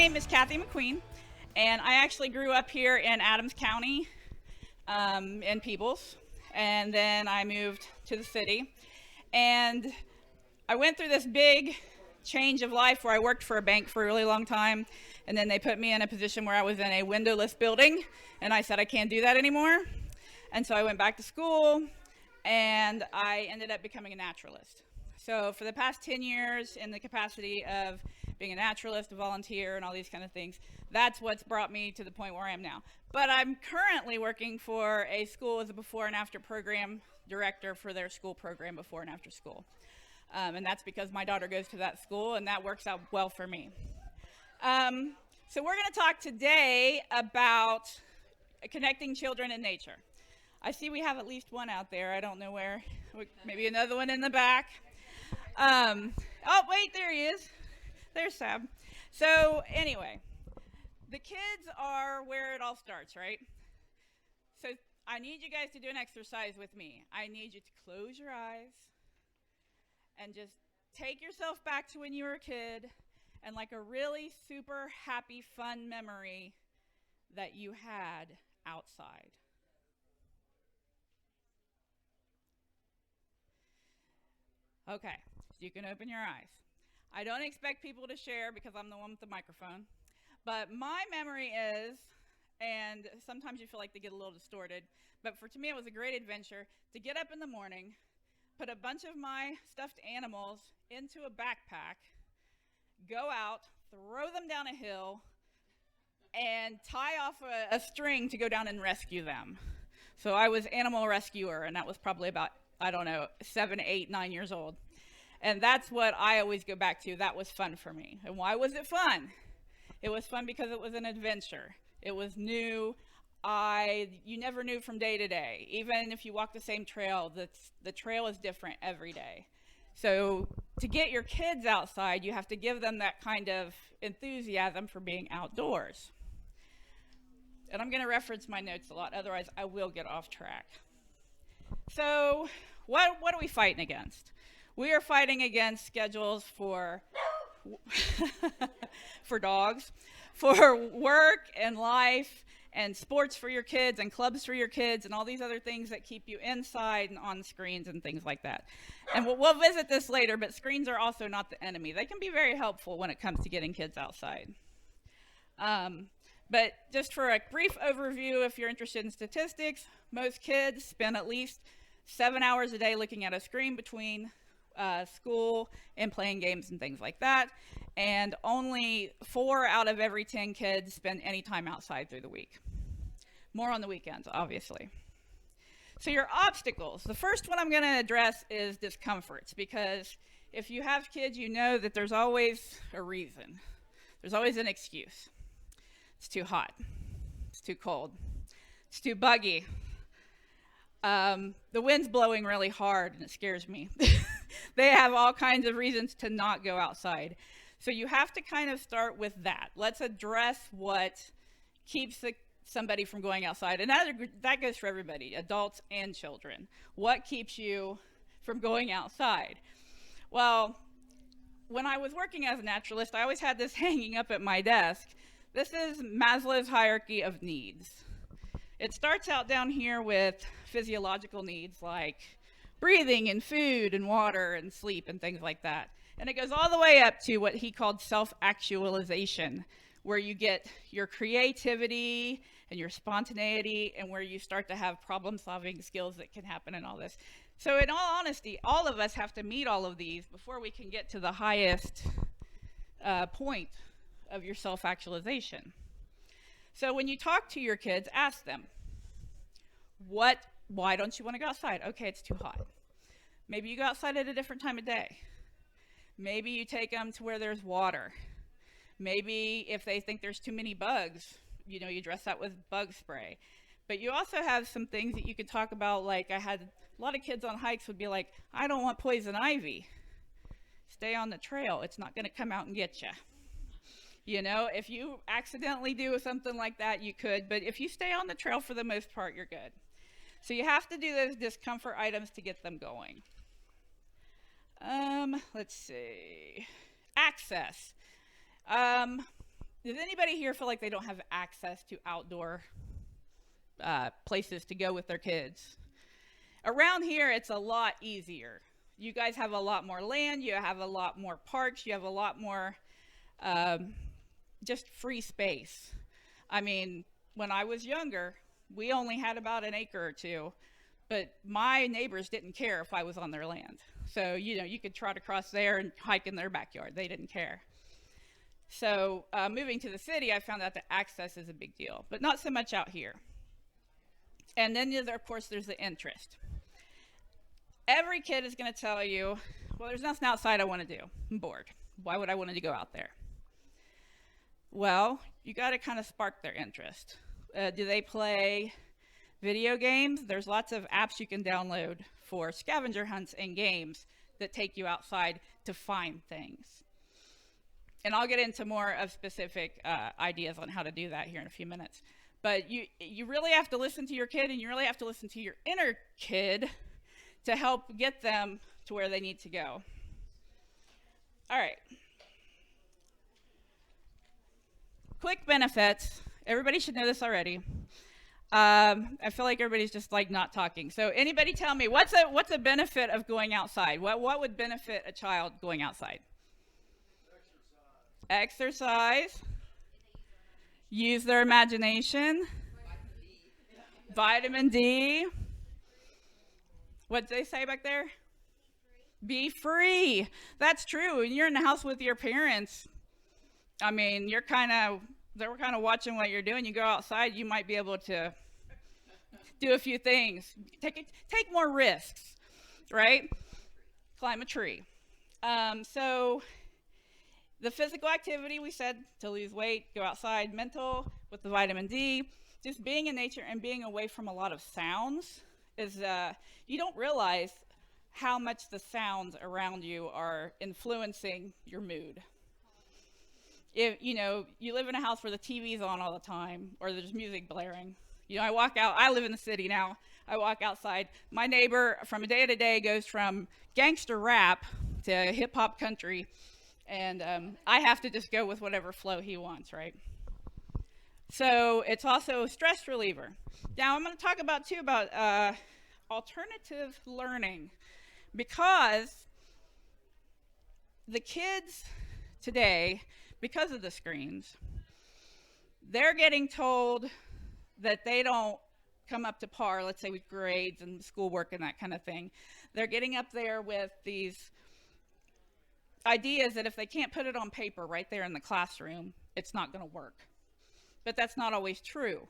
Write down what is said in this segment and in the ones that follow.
name is Kathi McQueen, and I actually grew up here in Adams County, in Peebles, and then I moved to the city. And I went through this big change of life where I worked for a bank for a really long time, and then they put me in a position where I was in a windowless building, and I said I can't do that anymore. And so I went back to school, and I ended up becoming a naturalist. So for the past 10 years, in the capacity of being a naturalist, a volunteer, and all these kind of things, that's what's brought me to the point where I am now. But I'm currently working for a school as a before and after program director for their school program before and after school. And that's because my daughter goes to that school, and that works out well for me. So we're going to talk today about connecting children and nature. I see we have at least one out there. I don't know where. Maybe another one in the back. Oh, wait, there he is. There's Sab. So anyway, the kids are where it all starts, right? So I need you guys to do an exercise with me. I need you to close your eyes and just take yourself back to when you were a kid and like a really super happy, fun memory that you had outside. Okay, so you can open your eyes. I don't expect people to share because I'm the one with the microphone, but my memory is, and sometimes you feel like they get a little distorted, but to me it was a great adventure to get up in the morning, put a bunch of my stuffed animals into a backpack, go out, throw them down a hill, and tie off a string to go down and rescue them. So I was animal rescuer, and that was probably about, 7, 8, 9 years old. And that's what I always go back to. That was fun for me. And why was it fun? It was fun because it was an adventure. It was new. You never knew from day to day. Even if you walk the same trail, the trail is different every day. So to get your kids outside, you have to give them that kind of enthusiasm for being outdoors. And I'm going to reference my notes a lot, otherwise I will get off track. So what are we fighting against? We are fighting against schedules for dogs, for work and life, and sports for your kids, and clubs for your kids, and all these other things that keep you inside and on screens and things like that. And we'll visit this later, but screens are also not the enemy. They can be very helpful when it comes to getting kids outside. But just for a brief overview, if you're interested in statistics, most kids spend at least 7 hours a day looking at a screen between school and playing games and things like that. And only 4 out of every 10 kids spend any time outside through the week. More on the weekends, obviously. So your obstacles. The first one I'm going to address is discomforts, because if you have kids, you know that there's always a reason. There's always an excuse. It's too hot. It's too cold. It's too buggy. The wind's blowing really hard and it scares me. They have all kinds of reasons to not go outside. So you have to kind of start with that. Let's address what keeps somebody from going outside. And that goes for everybody, adults and children. What keeps you from going outside? Well, when I was working as a naturalist, I always had this hanging up at my desk. This is Maslow's hierarchy of needs. It starts out down here with physiological needs like breathing and food and water and sleep and things like that. And it goes all the way up to what he called self-actualization, where you get your creativity and your spontaneity, and where you start to have problem-solving skills that can happen and all this. So in all honesty, all of us have to meet all of these before we can get to the highest point of your self-actualization. So when you talk to your kids, ask them, why don't you want to go outside? Okay, it's too hot. Maybe you go outside at a different time of day. Maybe you take them to where there's water. Maybe if they think there's too many bugs, you dress that with bug spray. But you also have some things that you could talk about, like I had a lot of kids on hikes would be like, I don't want poison ivy. Stay on the trail. It's not going to come out and get you. If you accidentally do something like that, you could, but if you stay on the trail for the most part, you're good. So you have to do those discomfort items to get them going. Let's see. Access. Does anybody here feel like they don't have access to outdoor places to go with their kids? Around here, it's a lot easier. You guys have a lot more land, you have a lot more parks, you have a lot more just free space. I mean, when I was younger, we only had about an acre or two, but my neighbors didn't care if I was on their land. So, you could trot across there and hike in their backyard. They didn't care. So moving to the city, I found out that access is a big deal, but not so much out here. And then, of course, there's the interest. Every kid is going to tell you, well, there's nothing outside I want to do. I'm bored. Why would I want to go out there? Well, you got to kind of spark their interest. Do they play video games? There's lots of apps you can download for scavenger hunts and games that take you outside to find things. And I'll get into more of specific ideas on how to do that here in a few minutes. But you really have to listen to your kid, and you really have to listen to your inner kid to help get them to where they need to go. All right. Quick benefits. Everybody should know this already. I feel like everybody's just like not talking. So anybody tell me, what's a benefit of going outside? What would benefit a child going outside? Exercise. Use their imagination. Vitamin D. What did they say back there? Be free. That's true. When you're in the house with your parents, I mean, they were kind of watching what you're doing. You go outside, you might be able to do a few things. Take more risks, right? Climb a tree. So the physical activity, we said, to lose weight, go outside. Mental, with the vitamin D. Just being in nature and being away from a lot of sounds is, you don't realize how much the sounds around you are influencing your mood. If you live in a house where the TV's on all the time, or there's music blaring. I walk out, I live in the city now, I walk outside, my neighbor from day to day goes from gangster rap to hip hop country, and I have to just go with whatever flow he wants, right? So it's also a stress reliever. Now I'm going to talk about alternative learning, because the kids today, because of the screens, they're getting told that they don't come up to par, let's say with grades and schoolwork and that kind of thing. They're getting up there with these ideas that if they can't put it on paper right there in the classroom, it's not going to work. But that's not always true.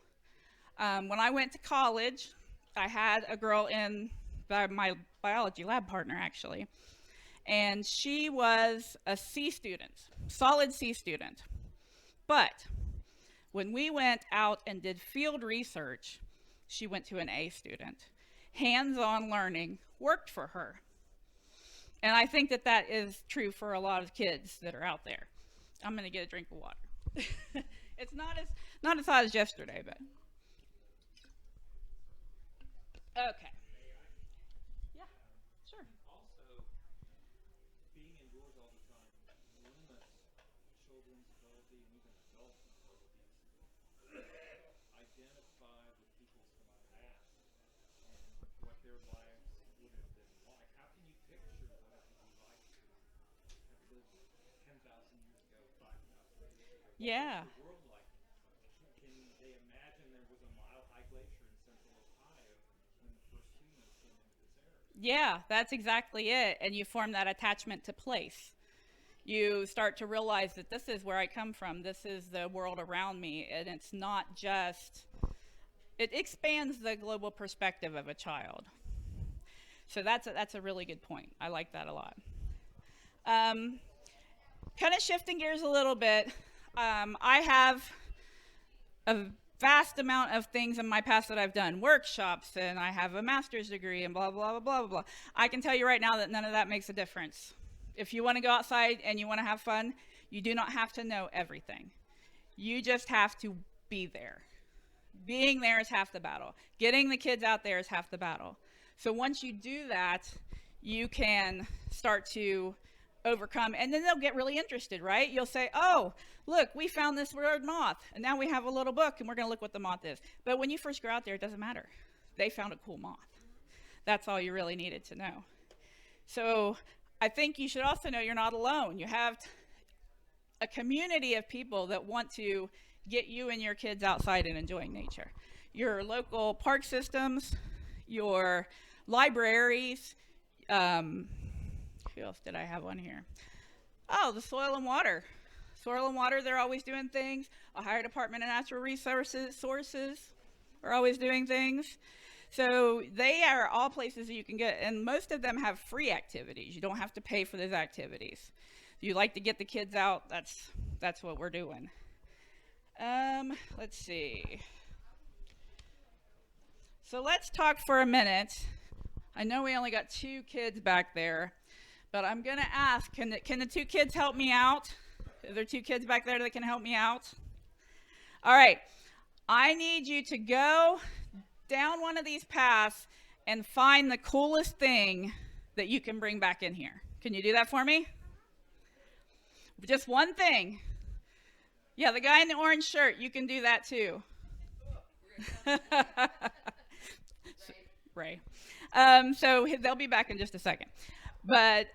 When I went to college, I had a girl in my biology lab partner, actually, and she was a C student, solid C student. But when we went out and did field research, she went to an A student. Hands-on learning worked for her. And I think that is true for a lot of kids that are out there. I'm going to get a drink of water. It's not as hot as yesterday, but. Okay. Yeah, sure. Also, being indoors all the time limits children's ability and even adults' abilities to identify with people's past and what their lives would have been like. How can you picture what it would be like to have lived 10,000 years ago, 5,000 years ago? Yeah. What was the world like? Can they imagine there was a mile-high glacier in central Ohio when the first humans came into this area? Yeah, that's exactly it. And you form that attachment to place. You start to realize that this is where I come from. This is the world around me. And it's not just, it expands the global perspective of a child. So that's a really good point. I like that a lot. Kind of shifting gears a little bit. I have a vast amount of things in my past that I've done, workshops, and I have a master's degree and blah, blah, blah, blah, blah. I can tell you right now that none of that makes a difference. If you want to go outside and you want to have fun, you do not have to know everything. You just have to be there. Being there is half the battle. Getting the kids out there is half the battle. So once you do that, you can start to overcome, and then they'll get really interested, right? You'll say, oh, look, we found this weird moth, and now we have a little book, and we're going to look what the moth is. But when you first go out there, it doesn't matter. They found a cool moth. That's all you really needed to know. So I think you should also know you're not alone. You have a community of people that want to get you and your kids outside and enjoying nature. Your local park systems, your libraries, who else did I have on here? Oh, the soil and water. Soil and water, they're always doing things. Ohio Department of Natural Resources are always doing things. So they are all places that you can get, and most of them have free activities. You don't have to pay for those activities. If you like to get the kids out, that's what we're doing. Let's see. So let's talk for a minute. I know we only got 2 kids back there, but I'm going to ask, can the 2 kids help me out? Are there 2 kids back there that can help me out? All right. I need you to go down one of these paths and find the coolest thing that you can bring back in here. Can you do that for me? Just one thing. Yeah, the guy in the orange shirt, you can do that too. Ray. So they'll be back in just a second. But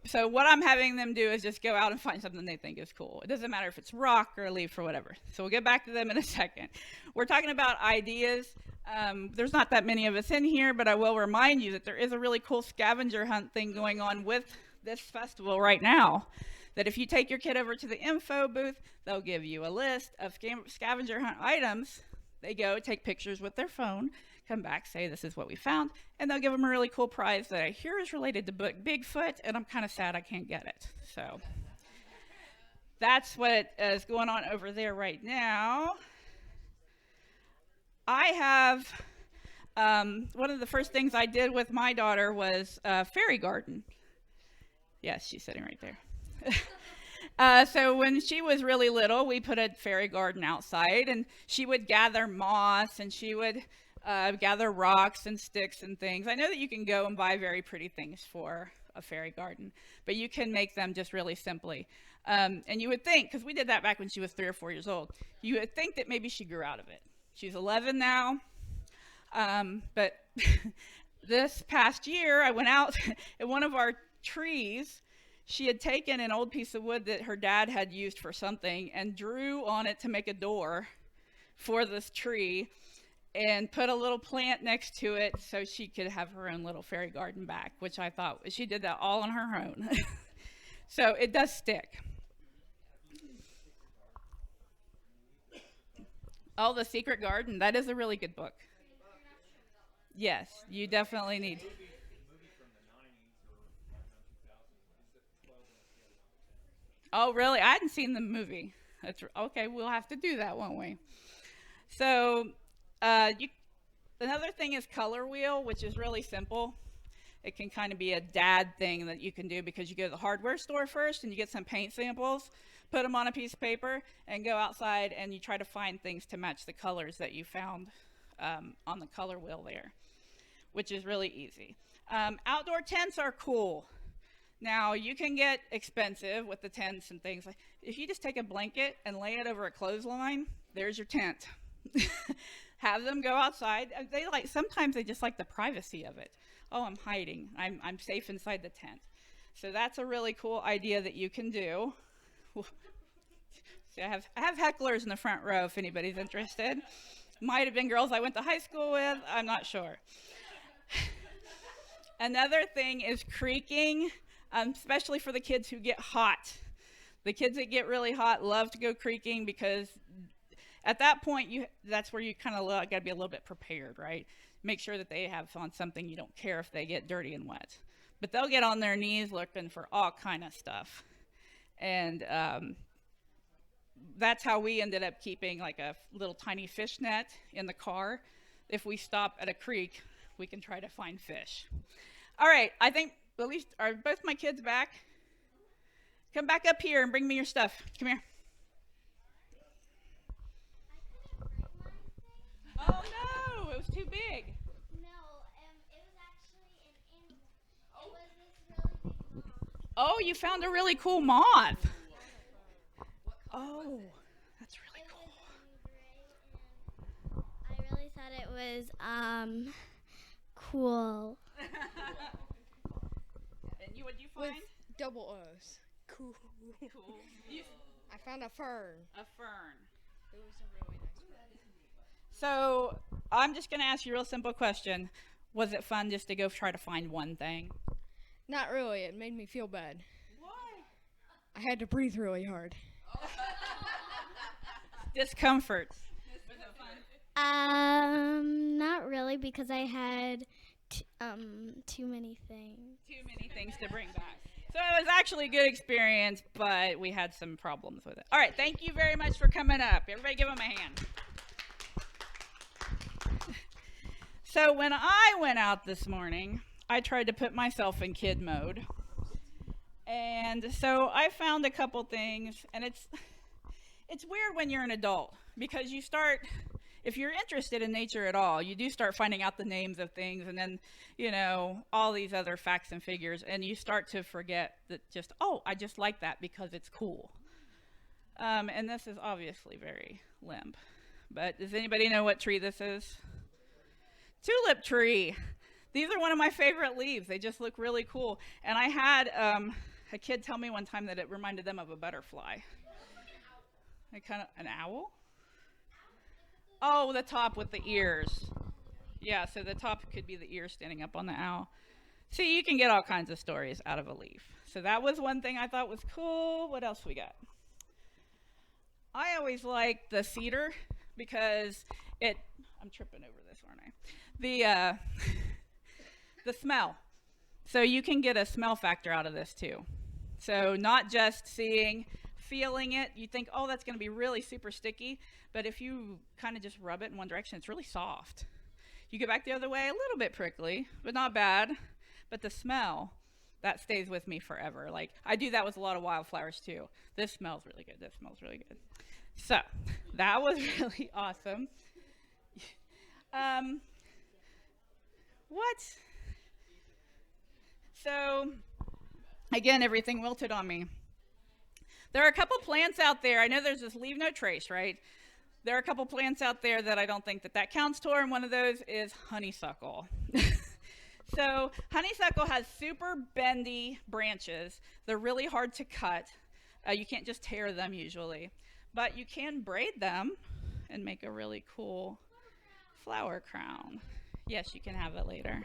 so what I'm having them do is just go out and find something they think is cool. It doesn't matter if it's rock or a leaf or whatever. So we'll get back to them in a second. We're talking about ideas. There's not that many of us in here, but I will remind you that there is a really cool scavenger hunt thing going on with this festival right now. That if you take your kid over to the info booth, they'll give you a list of scavenger hunt items. They go take pictures with their phone, come back, say this is what we found, and they'll give them a really cool prize that I hear is related to Bigfoot, and I'm kind of sad I can't get it. So that's what is going on over there right now. I have, one of the first things I did with my daughter was a fairy garden. Yes, she's sitting right there. So when she was really little, we put a fairy garden outside, and she would gather moss, and she would gather rocks and sticks and things. I know that you can go and buy very pretty things for a fairy garden, but you can make them just really simply. And you would think, because we did that back when she was 3 or 4 years old, you would think that maybe she grew out of it. She's 11 now, but this past year, I went out at one of our trees. She had taken an old piece of wood that her dad had used for something and drew on it to make a door for this tree and put a little plant next to it so she could have her own little fairy garden back, which I thought she did that all on her own. So it does stick. Oh, The Secret Garden. That is a really good book. Yes, you definitely need. Oh, really? I hadn't seen the movie. That's okay. We'll have to do that, won't we? So, another thing is color wheel, which is really simple. It can kind of be a dad thing that you can do because you go to the hardware store first and you get some paint samples, put them on a piece of paper, and go outside and you try to find things to match the colors that you found on the color wheel there, which is really easy. Outdoor tents are cool. Now, you can get expensive with the tents and things. Like if you just take a blanket and lay it over a clothesline, there's your tent. Have them go outside. Sometimes they just like the privacy of it. Oh, I'm hiding. I'm safe inside the tent. So that's a really cool idea that you can do. See, I have hecklers in the front row if anybody's interested. Might have been girls I went to high school with. I'm not sure. Another thing is creeking. Especially for the kids who get hot. The kids that get really hot love to go creeking because at that point, that's where you kind of got to be a little bit prepared, right? Make sure that they have on something you don't care if they get dirty and wet. But they'll get on their knees looking for all kind of stuff. And that's how we ended up keeping like a little tiny fish net in the car. If we stop at a creek, we can try to find fish. All right, I think at least are both my kids back? Come back up here and bring me your stuff. Come here. Oh no, it was too big. No, it was actually it was this really big moth. Oh, you found a really cool moth. Oh, that's really cool. I really thought it was cool. And you, what'd you find? With double O's. Cool. Cool. I found a fern. A fern. It was a really nice fern. So I'm just going to ask you a real simple question. Was it fun just to go try to find one thing? Not really. It made me feel bad. Why? I had to breathe really hard. Discomfort. Not really because I had too many things. Too many things to bring back. So it was actually a good experience, but we had some problems with it. All right, thank you very much for coming up. Everybody give them a hand. So when I went out this morning, I tried to put myself in kid mode. And so I found a couple things, and it's weird when you're an adult because you start, if you're interested in nature at all, you do start finding out the names of things and then, all these other facts and figures, and you start to forget that just, oh, I just like that because it's cool. And this is obviously very limp. But does anybody know what tree this is? Tulip tree. These are one of my favorite leaves. They just look really cool. And I had a kid tell me one time that it reminded them of a butterfly. An owl? Oh, the top with the ears. Yeah, so the top could be the ears standing up on the owl. See, you can get all kinds of stories out of a leaf. So that was one thing I thought was cool. What else we got? I always like the cedar because I'm tripping over this, aren't I? The smell. So you can get a smell factor out of this too. So not just feeling it, you think, oh, that's going to be really super sticky. But if you kind of just rub it in one direction, it's really soft. You go back the other way, a little bit prickly, but not bad. But the smell, that stays with me forever. Like, I do that with a lot of wildflowers too. This smells really good. This smells really good. So that was really awesome. What? So, again, everything wilted on me. There are a couple plants out there. I know there's this leave no trace, right? There are a couple plants out there that I don't think that counts toward, and one of those is honeysuckle. So honeysuckle has super bendy branches. They're really hard to cut. You can't just tear them usually, but you can braid them and make a really cool flower crown. Yes, you can have it later.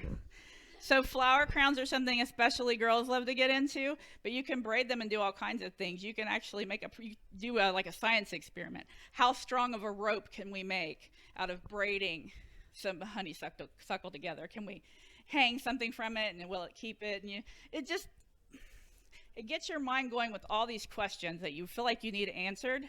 So flower crowns are something especially girls love to get into, but you can braid them and do all kinds of things. You can actually do like a science experiment. How strong of a rope can we make out of braiding some honeysuckle together? Can we hang something from it, and will it keep it? And it gets your mind going with all these questions that you feel like you need answered.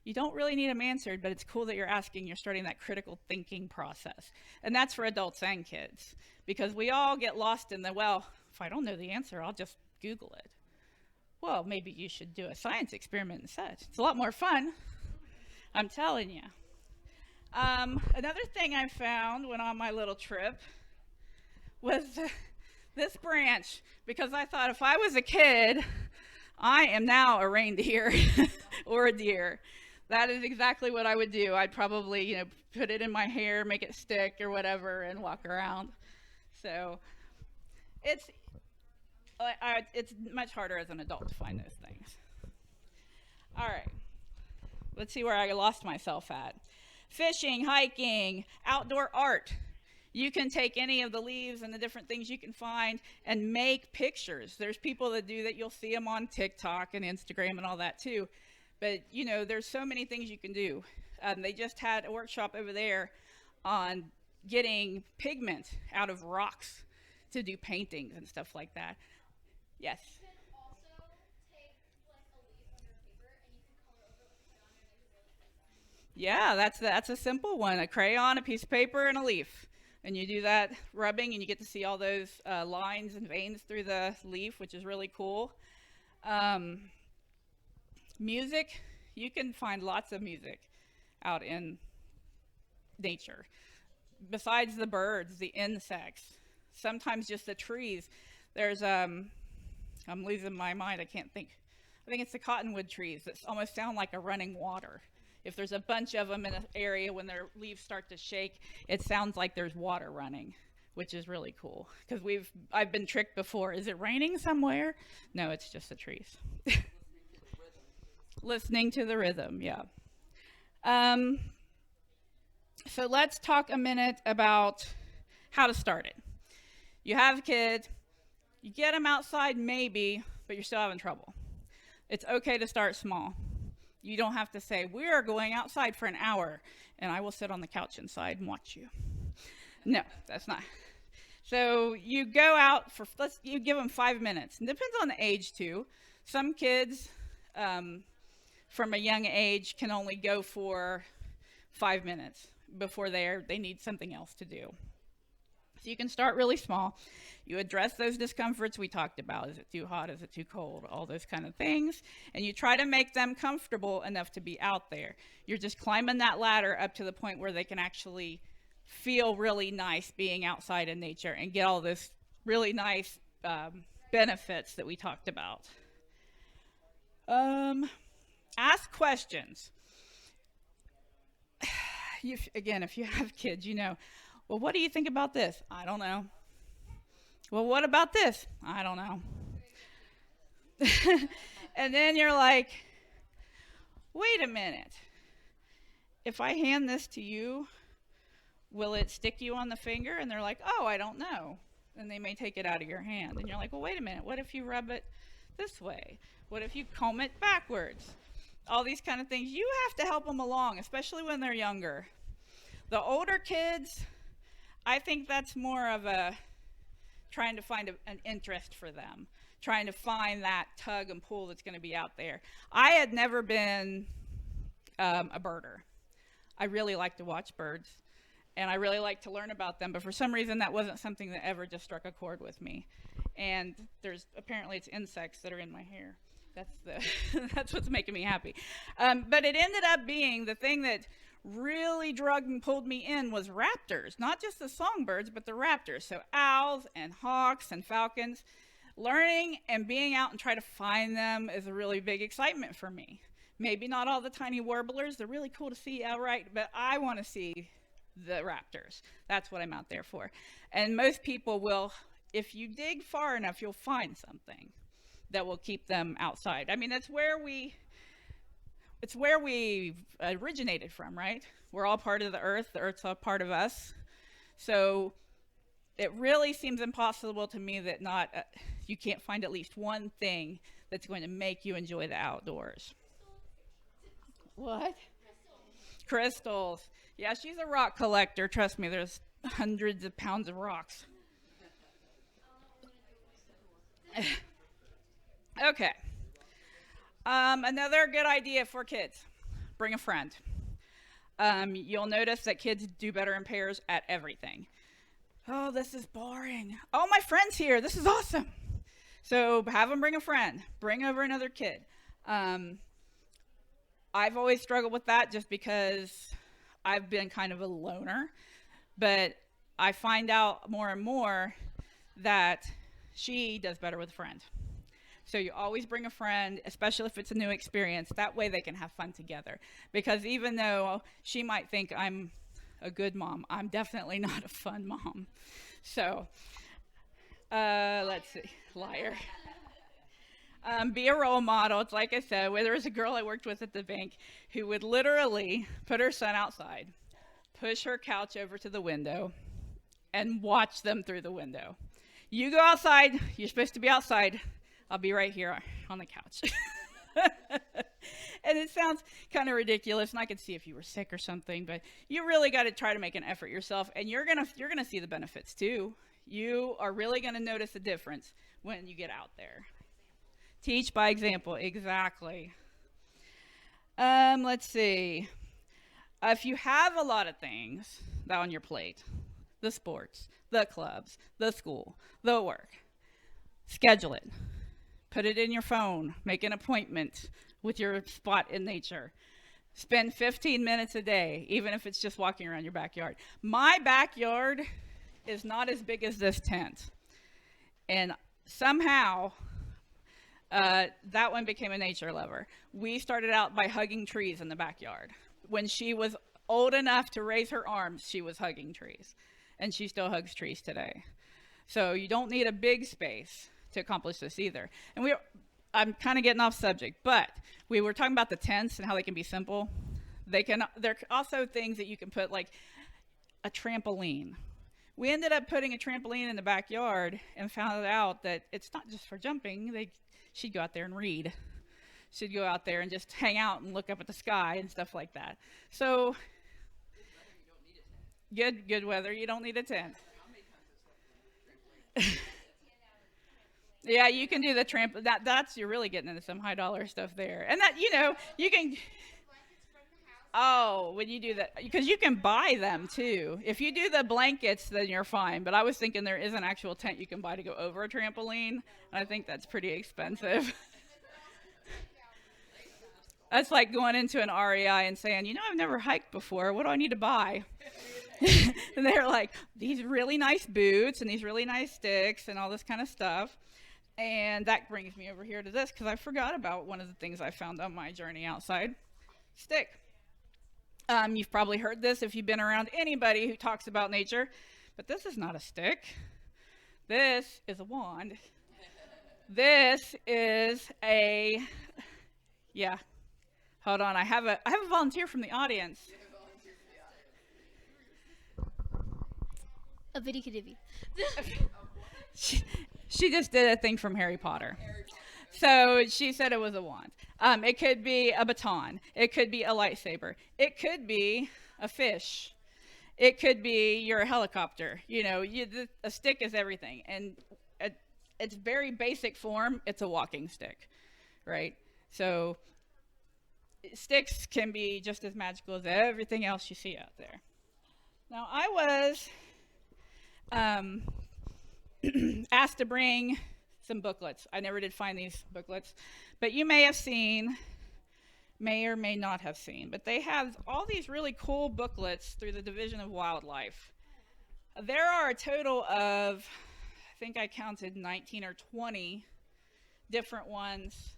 You don't really need them answered, but it's cool that you're asking. You're starting that critical thinking process. And that's for adults and kids, because we all get lost in if I don't know the answer, I'll just Google it. Well, maybe you should do a science experiment instead. It's a lot more fun. I'm telling you. Another thing I found when on my little trip was this branch, because I thought if I was a kid, I am now a reindeer or a deer. That is exactly what I would do. I'd probably, put it in my hair, make it stick or whatever, and walk around. So it's much harder as an adult to find those things. All right. Let's see where I lost myself at. Fishing, hiking, outdoor art. You can take any of the leaves and the different things you can find and make pictures. There's people that do that. You'll see them on TikTok and Instagram and all that too. But, there's so many things you can do. They just had a workshop over there on getting pigment out of rocks to do paintings and stuff like that. Yes? You can also take like a leaf under paper and you can color over it with a crayon and make it really pretty. Yeah, that's a simple one. A crayon, a piece of paper, and a leaf. And you do that rubbing, and you get to see all those lines and veins through the leaf, which is really cool. Music, you can find lots of music out in nature. Besides the birds, the insects, sometimes just the trees. There's, I I'm losing my mind. I can't think. I think it's the cottonwood trees that almost sound like a running water. If there's a bunch of them in an area, when their leaves start to shake, it sounds like there's water running, which is really cool. Because I've been tricked before. Is it raining somewhere? No, it's just the trees. Listening to the rhythm, yeah. So let's talk a minute about how to start it. You have a kid, you get them outside maybe, but you're still having trouble. It's okay to start small. You don't have to say, we are going outside for an hour, and I will sit on the couch inside and watch you. No, that's not. So you go out you give them 5 minutes. And it depends on the age too. Some kids from a young age can only go for 5 minutes before they need something else to do. So you can start really small. You address those discomforts we talked about. Is it too hot? Is it too cold? All those kind of things. And you try to make them comfortable enough to be out there. You're just climbing that ladder up to the point where they can actually feel really nice being outside in nature and get all this really nice benefits that we talked about. Ask questions. Again, if you have kids, you know, well, what do you think about this? I don't know. Well, what about this? I don't know. And then you're like, wait a minute. If I hand this to you, will it stick you on the finger? And they're like, oh, I don't know. And they may take it out of your hand. And you're like, well, wait a minute. What if you rub it this way? What if you comb it backwards? All these kind of things. You have to help them along, especially when they're younger. The older kids, I think that's more of a trying to find an interest for them, trying to find that tug and pull that's going to be out there. I had never been a birder. I really like to watch birds, and I really like to learn about them, but for some reason that wasn't something that ever just struck a chord with me. And apparently it's insects that are in my hair. That's what's making me happy. But it ended up being the thing that really drugged and pulled me in was raptors, not just the songbirds, but the raptors. So owls and hawks and falcons. Learning and being out and try to find them is a really big excitement for me. Maybe not all the tiny warblers. They're really cool to see outright, but I want to see the raptors. That's what I'm out there for. And most people will, if you dig far enough, you'll find something that will keep them outside. I mean, it's where we originated from, right? We're all part of the earth's a part of us. So it really seems impossible to me that you can't find at least one thing that's going to make you enjoy the outdoors. What? Crystals. Yeah, she's a rock collector. Trust me, there's hundreds of pounds of rocks. Okay. Another good idea for kids, bring a friend. You'll notice that kids do better in pairs at everything. Oh, this is boring. Oh, my friend's here. This is awesome. So have them bring a friend. Bring over another kid. I've always struggled with that just because I've been kind of a loner. But I find out more and more that she does better with a friend. So you always bring a friend, especially if it's a new experience. That way they can have fun together. Because even though she might think I'm a good mom, I'm definitely not a fun mom. So, let's see. Liar. Be a role model. It's like I said, there was a girl I worked with at the bank who would literally put her son outside, push her couch over to the window, and watch them through the window. You go outside. You're supposed to be outside. I'll be right here on the couch. And it sounds kind of ridiculous, and I could see if you were sick or something, but you really got to try to make an effort yourself, and you're gonna see the benefits too. You are really gonna notice the difference when you get out there. Teach by example, exactly. Let's see. If you have a lot of things on your plate, the sports, the clubs, the school, the work, schedule it. Put it in your phone. Make an appointment with your spot in nature. Spend 15 minutes a day, even if it's just walking around your backyard. My backyard is not as big as this tent. And somehow, That one became a nature lover. We started out by hugging trees in the backyard. When she was old enough to raise her arms, she was hugging trees. And she still hugs trees today. So you don't need a big space to accomplish this either. And I'm kind of getting off subject, but we were talking about the tents and how they can be simple. They're also things that you can put, like a trampoline. We ended up putting a trampoline in the backyard and found out that it's not just for jumping. She'd go out there and read. She'd go out there and just hang out and look up at the sky and stuff like that. So good weather, you don't need a tent. Yeah, you can do the that's you're really getting into some high dollar stuff there. And that, you can when you do that, because you can buy them too. If you do the blankets, then you're fine. But I was thinking there is an actual tent you can buy to go over a trampoline. And I think that's pretty expensive. That's like going into an REI and saying, I've never hiked before. What do I need to buy? And they're like, these really nice boots and these really nice sticks and all this kind of stuff. And that brings me over here to this, because I forgot about one of the things I found on my journey outside. Stick. You've probably heard this if you've been around anybody who talks about nature, but this is not a stick. This is a wand. This is hold on, I have a volunteer from the audience. A bitty kadibby. She just did a thing from Harry Potter. So she said it was a wand. It could be a baton. It could be a lightsaber. It could be a fish. It could be your helicopter. A stick is everything. And at its very basic form, it's a walking stick, right? So sticks can be just as magical as everything else you see out there. Now, I was asked to bring some booklets. I never did find these booklets, but you may or may not have seen, but they have all these really cool booklets through the Division of Wildlife. There are a total of, I think I counted 19 or 20 different ones,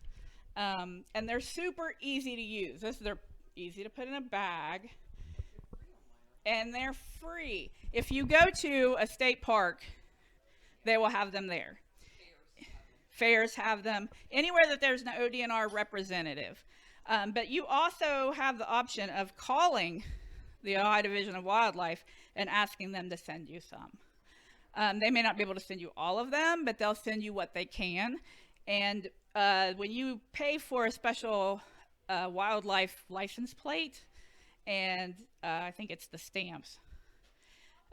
and they're super easy to use. They're easy to put in a bag, and they're free. If you go to a state park, they will have them there. Fairs have them. Anywhere that there's an ODNR representative. But you also have the option of calling the Ohio Division of Wildlife and asking them to send you some. They may not be able to send you all of them, but they'll send you what they can. And when you pay for a special wildlife license plate, and I think it's the stamps,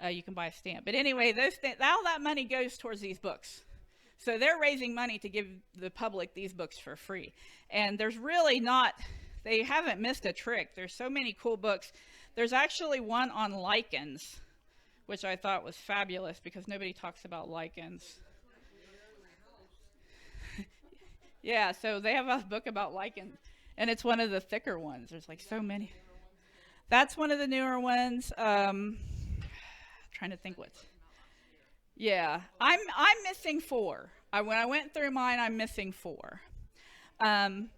you can buy a stamp. But anyway, all that money goes towards these books. So they're raising money to give the public these books for free. And they haven't missed a trick. There's so many cool books. There's actually one on lichens, which I thought was fabulous because nobody talks about lichens. Yeah, so they have a book about lichens, and it's one of the thicker ones. There's like so many. That's one of the newer ones. Trying to think what's. Yeah, I'm missing 4. When I went through mine, I'm missing 4. I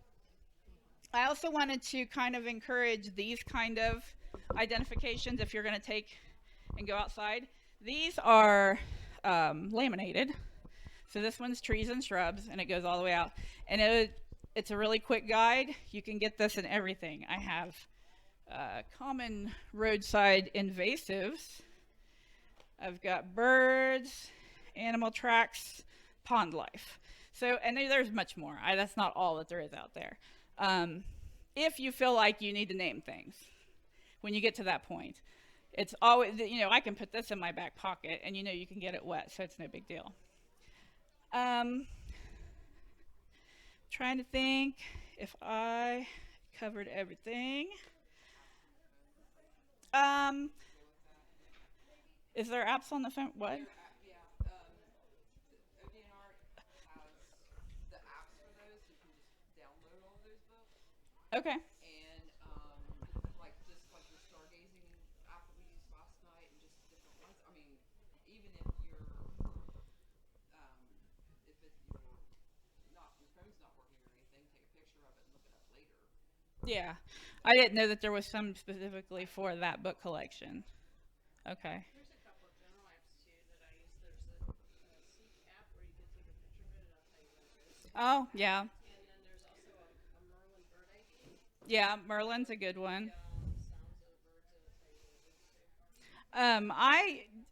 also wanted to kind of encourage these kind of identifications if you're going to take and go outside. These are laminated. So this one's trees and shrubs, and it goes all the way out. And it's a really quick guide. You can get this in everything. I have common roadside invasives. I've got birds, animal tracks, pond life. So, and there's much more. That's not all that there is out there. If you feel like you need to name things, when you get to that point, it's always, I can put this in my back pocket and you can get it wet, so it's no big deal. Trying to think if I covered everything. Is there apps on the phone? What? Yeah, ODNR has the apps for those. You can just download all those books. Okay. And like the stargazing app that we used last night, and just different ones. I mean, even if you're if your phone's not Yeah. I didn't know that there was some specifically for that book collection. Okay. There's a couple of general apps too that I use. There's a Seek app where you can take a picture of it and I'll tell you what it is. Oh, yeah. And then there's also a Merlin bird ID. Yeah, Merlin's a good one. Sounds of the birds and it'll tell you what it is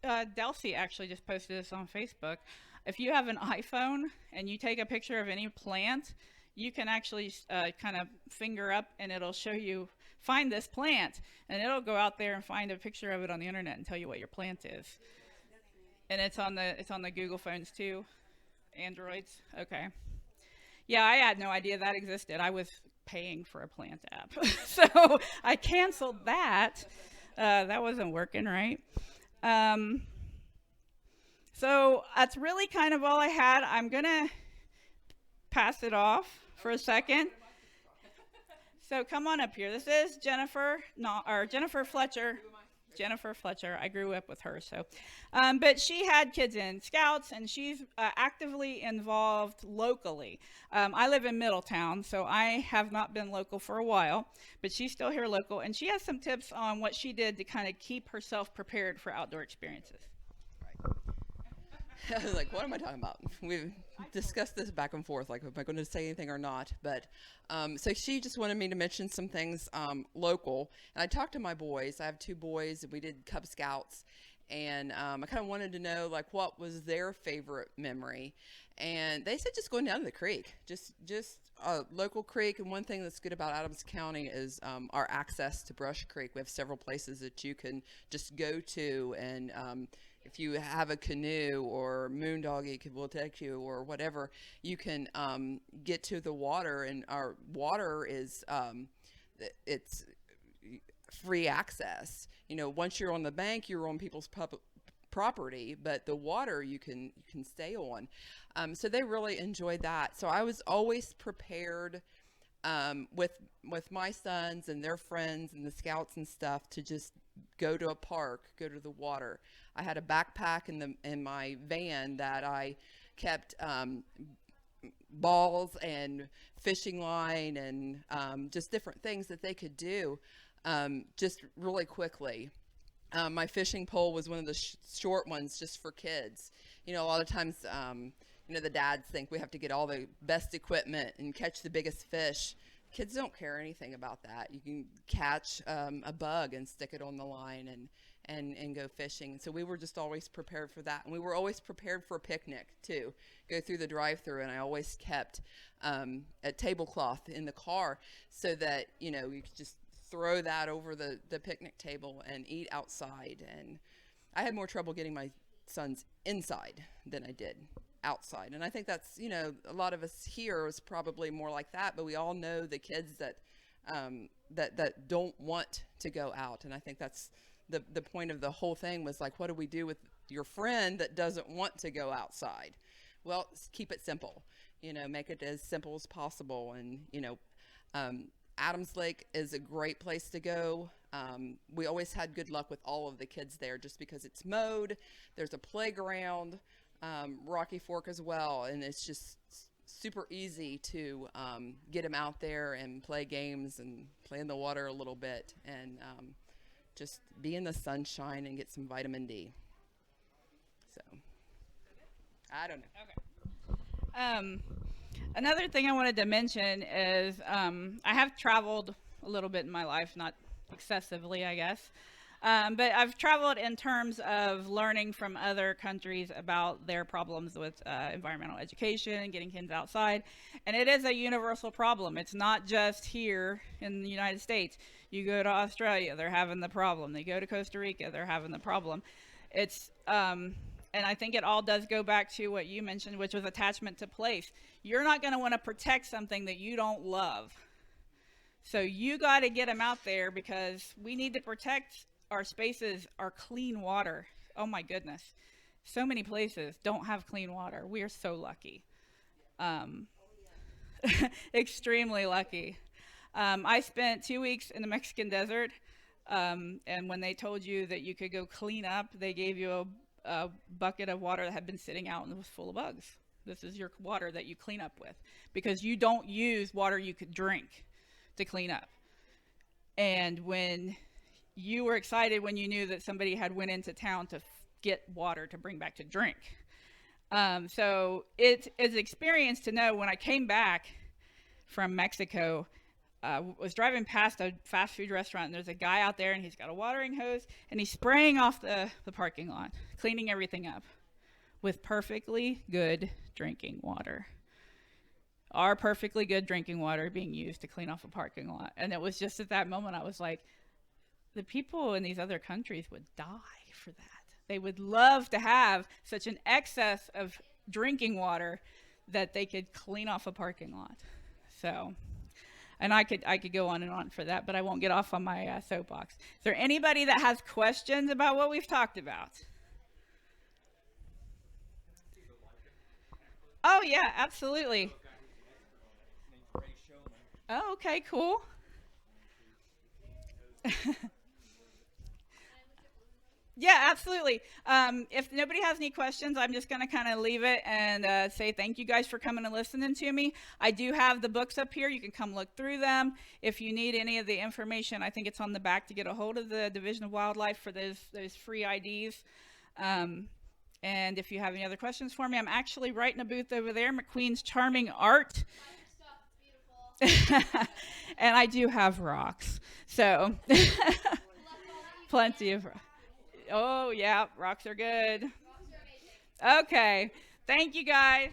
too. Delcy actually just posted this on Facebook. If you have an iPhone and you take a picture of any plant, you can actually kind of finger up and it'll show you, find this plant, and it'll go out there and find a picture of it on the internet and tell you what your plant is. And it's on the Google phones too, Androids. Okay. Yeah, I had no idea that existed. I was paying for a plant app, so I canceled that. That wasn't working right. So that's really kind of all I had. I'm gonna pass it off for a second. So come on up here. This is Jennifer Fletcher. Jennifer Fletcher. I grew up with her, so. But she had kids in Scouts, and she's actively involved locally. I live in Middletown, so I have not been local for a while, but she's still here local, and she has some tips on what she did to kind of keep herself prepared for outdoor experiences. I was like, what am I talking about? We've discussed this back and forth, like, am I going to say anything or not? But so she just wanted me to mention some things local. And I talked to my boys. I have 2 boys, and we did Cub Scouts. And I kind of wanted to know, like, what was their favorite memory. And they said just going down to the creek, just a local creek. And one thing that's good about Adams County is our access to Brush Creek. We have several places that you can just go to, and if you have a canoe or Moondoggy will take you or whatever, you can get to the water, and our water is it's free access. You know, once you're on the bank, you're on people's property, but the water you can stay on. So they really enjoyed that. So I was always prepared with my sons and their friends and the Scouts and stuff to just go to a park, go to the water. I had a backpack in my van that I kept balls and fishing line and just different things that they could do just really quickly. My fishing pole was one of the short ones just for kids. You know, a lot of times, you know, the dads think we have to get all the best equipment and catch the biggest fish. Kids don't care anything about that. You can catch a bug and stick it on the line and go fishing. So we were just always prepared for that. And we were always prepared for a picnic too. Go through the drive-through, and I always kept a tablecloth in the car so that, you know, you could just throw that over the picnic table and eat outside. And I had more trouble getting my sons inside than I did outside. And I think that's, you know, a lot of us here is probably more like that, but we all know the kids that that don't want to go out. And I think that's the point of the whole thing was like, what do we do with your friend that doesn't want to go outside? Well, keep it simple, you know, make it as simple as possible. And, you know, Adams Lake is a great place to go. We always had good luck with all of the kids there just because it's mowed. There's a playground, Rocky Fork as well, and it's just super easy to get them out there and play games and play in the water a little bit and just be in the sunshine and get some vitamin D. So, I don't know. Okay. Another thing I wanted to mention is I have traveled a little bit in my life, not excessively, I guess. But I've traveled in terms of learning from other countries about their problems with environmental education and getting kids outside. And it is a universal problem. It's not just here in the United States. You go to Australia, they're having the problem. They go to Costa Rica, they're having the problem. It's, and I think it all does go back to what you mentioned, which was attachment to place. You're not going to want to protect something that you don't love. So you got to get them out there because we need to protect our spaces, our clean water. Oh my goodness. So many places don't have clean water. We are so lucky. Extremely lucky. I spent 2 weeks in the Mexican desert. And when they told you that you could go clean up, they gave you a bucket of water that had been sitting out and was full of bugs. This is your water that you clean up with because you don't use water you could drink to clean up. and when you were excited when you knew that somebody had went into town to get water to bring back to drink. So it's an experience to know. When I came back from Mexico, was driving past a fast food restaurant, and there's a guy out there, and he's got a watering hose, and he's spraying off the parking lot, cleaning everything up with perfectly good drinking water. Our perfectly good drinking water being used to clean off a parking lot. And it was just at that moment I was like, the people in these other countries would die for that. They would love to have such an excess of drinking water that they could clean off a parking lot. So, and I could go on and on for that, but I won't get off on my soapbox. Is there anybody that has questions about what we've talked about? Oh yeah, absolutely. Oh, okay, cool. Yeah, absolutely. If nobody has any questions, I'm just going to kind of leave it and say thank you guys for coming and listening to me. I do have the books up here. You can come look through them. If you need any of the information, I think it's on the back to get a hold of the Division of Wildlife for those free IDs. And if you have any other questions for me, I'm actually right in a booth over there, McQueen's Charming Art. And I do have rocks. So plenty of rocks. Oh, yeah, rocks are good. Okay. Thank you, guys.